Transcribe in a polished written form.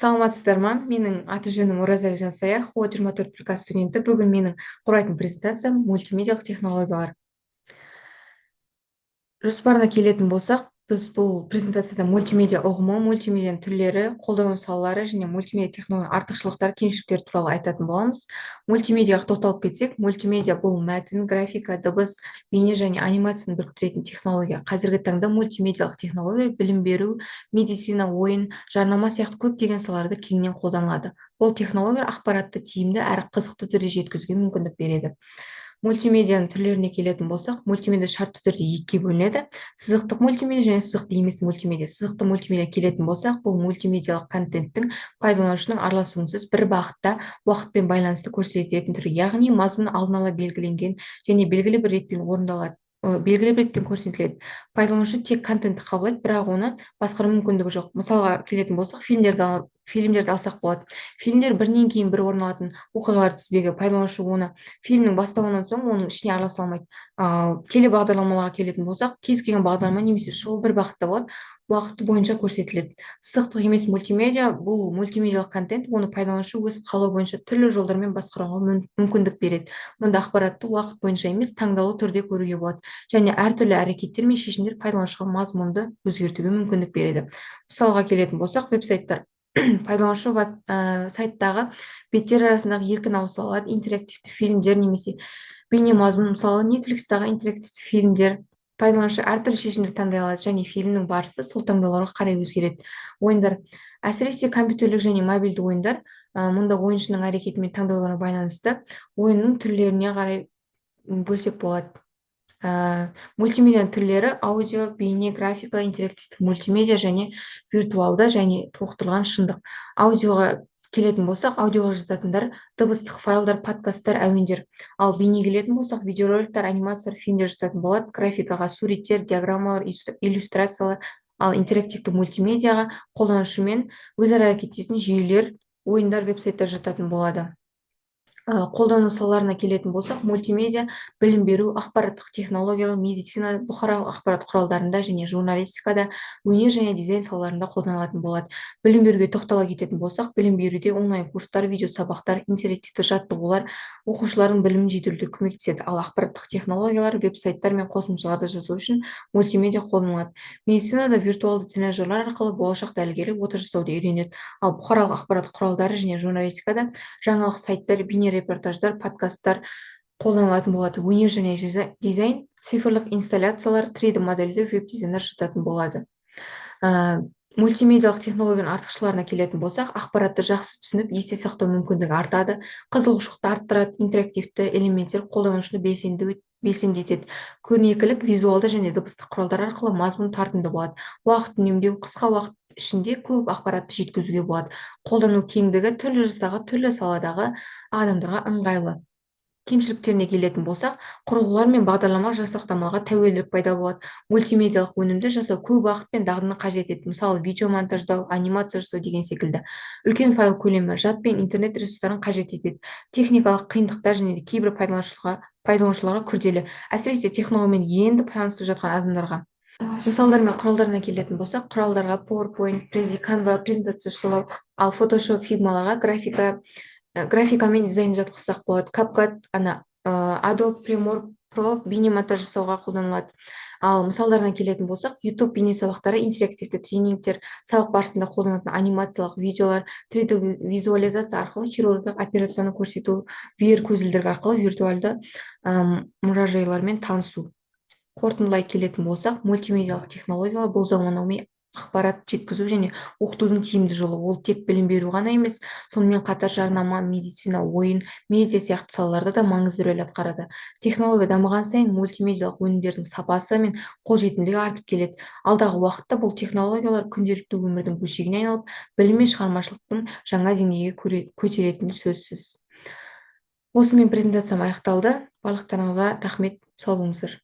Саламатсыздар ма? Менің аты жөнім Оразалы Жансая, ХО 24 приказ студенті. Бүгін менің құрайтын презентациям мультимедиалық технологиялар. Жоспарына келетін болсақ, біз бұл презентацияда мультимедиа ұғымы, мультимедианың түрлері, қолдану салалары және мультимедиа технологияның артықшылықтары, кемшіліктері туралы айтатын боламыз. Мультимедиаға тоқталып кетсек, мультимедиа бұл мәтін, графика, дыбыс, бейне және анимацияны біріктіретін технология. Қазіргі таңда мультимедиалық технология білім беру, медицина, ойын, жарнама сияқты көптеген салаларда кеңінен қолданылады. Бұл технология ақпаратты тиімді әрі қызықты түрде жеткізуге мүмкіндік береді. Мультимедианың түрлеріне келетін болсақ, мультимедиа шартты түрде екіге бөлінеді: сызықтық мультимедиа және сызықты емес мультимедиа. Сызықты мультимедиа келетін болсақ, бұл мультимедиалық контенттің пайдаланушының араласуынсыз бір бағытта уақытпен байланысты көрсететін түрі, яғни мазмұн алдын ала белгіленген және белгілі бір ретпен орындалады, белгілі бір ретпен көрсетіледі. Пайдаланушы тек контентті қабылдайды, бірақ оны басқару мүмкіндігі жоқ. Мысалға келетін болсақ, фильмдерді алсақ болады. Фильмдер бірінен кейін бір орын алатын оқиғалар тізбегі. Пайдаланушы оны фильмнің бастауынан соң оның ішіне араласа алмайды. Ал телебағдарламаларға келетін болсақ, кез келген бағдарлама немесе шоу бір бағытта болады, уақыты бойынша көрсетіледі. Сызықтық емес мультимедиа бұл мультимедиалық контент, оны пайдаланушы өз қалауы бойынша түрлі жолдармен басқаруға мүмкіндік береді. Мұнда ақпаратты уақыт бойынша емес, таңдаулы түрде көруге болады, және әртүрлі әрекеттер мен шешімдер пайдаланушыға мазмұнды өзгертуге мүмкіндік береді. Мысалға келетін болсақ, веб-сайттар. Пайдаланушы сайттағы беттер арасындағы еркін ауыса алады. Интерактивті фильмдер немесе бейне мазмұн, мысалы Netflix-тағы интерактивті фильмдер. Пайдаланушы әртүрлі шешімді таңдай алады және фильмнің барысы сол таңдауларға қарай өзгереді. Ойындар, әсіресе компьютерлік және мобильді ойындар, мұнда ойыншының әрекеті мен таңдауларына байланысты ойынның түрлеріне қарай бөлсек болады. Мультимедианың түрлері: аудио, бейне, графика, интерактивті мультимедиа және виртуалды және толықтырылған шындық. Аудиоға келетін болсақ, аудиоға жататындар дыбыстық файлдар, подкасттар, әуендер. Ал бейне келетін болсақ, видеороликтер, анимациялар, фильмдер жататын болады. Графикаға суреттер, диаграммалар, иллюстрациялар. Ал интерактивті мультимедиаға қолданушымен өзара әрекеттесетін жүйелер, ойындар, веб-сайттар жататын болады. Қолдану салаларына келетін болсақ, мультимедиа білім беру, ақпараттық технологиялар, медицина, бұқаралық ақпарат құралдарында және журналистикада, өнер және дизайн салаларында қолданылатын болады. Білім беруге тоқтала кететін болсақ, білім беруде онлайн курстар, видео сабақтар, интерактивті жаттығулар оқушылардың білімін жетілдіруге көмектеседі. Ал ақпараттық технологиялар, веб-сайттар мен қосымшаларды жасау үшін мультимедиа қолданылады. Медицинада виртуалды тренажерлар арқылы болашақ дәрігерлер ота жасауды үйренеді. Ал бұқаралық ақпарат құралдары және журналистикада жаңалық сайттар, бейне репортаждар, подкасттар қолданылатын болады. Өнер және дизайн, цифрлық инсталляциялар, 3D модельдеу, веб-дизайндар жататын болады. Мультимедиалық технологияның артықшыларына келетін болсақ, ақпаратты жақсы түсініп, есте сақтау мүмкіндігі артады, қызығушылықты арттырады, интерактивті элементтер қолданушыны белсендетеді. Көрнекілік, визуалды және дыбыстық құралдар арқылы мазмұн тартымды болады. Уақыт үнемдеу, қысқа уақыт ішінде көп ақпаратты жеткізуге болады. Қолдану кеңдігі түрлі жастағы, түрлі саладағы адамдарға ыңғайлы. Кемшіліктеріне келетін болсақ, құрылғылар мен бағдарлама жасақтамалға тәуелділік пайда болады. Мультимедиалық өнімді жасау көп уақыт пен дағдыны қажет етеді. Мысалы, видео монтаждау, анимация жасау деген секілді. Үлкен файл көлемі, жад пен интернет ресурстарын қажет етеді. Техникалық қиындықтар және кейбір пайдаланушыларға күрделі, әсіресе технологиямен енді танысып жатқан адамдарға. Жасалдар мен құралдарына келетін болсақ, құралдарға PowerPoint, Canva презентация жасау, ал Photoshop, Figmаларға графикамен дизайн жатқызсақ болады. CapCut, Adobe Premiere Pro бейне монтаж жасауға қолданылады. Ал мысалдарына келетін болсақ, YouTube бейне сабақтары, интерактивті тренингтер, сабақ барысында қолданатын анимациялық видеолар, 3D визуализация арқылы хирургиялық операцияны көрсету, VR көзілдірік арқылы виртуалды мұражайлармен танысу. Қорытындылай келетін болсақ, мультимедиалық технологиялар бұл заманауи ақпарат жеткізу және оқытудың тиімді жолы. Ол тек білім беру ғана емес, сонымен қатар жарнама, медицина, ойын, медиа сияқты салаларда да маңызды рөл атқарады. Технология дамыған сайын мультимедиалық өнімдердің сапасы мен қолжетімділігі артып келеді. Алдағы уақытта бұл технологиялар күнделікті өмірдің бөлшегіне айналып, білім мен шығармашылықтың жаңа деңгейге көтеретіні сөзсіз. Осымен презентациям аяқталды. Барлықтарыңызға рахмет, сау болыңыздар.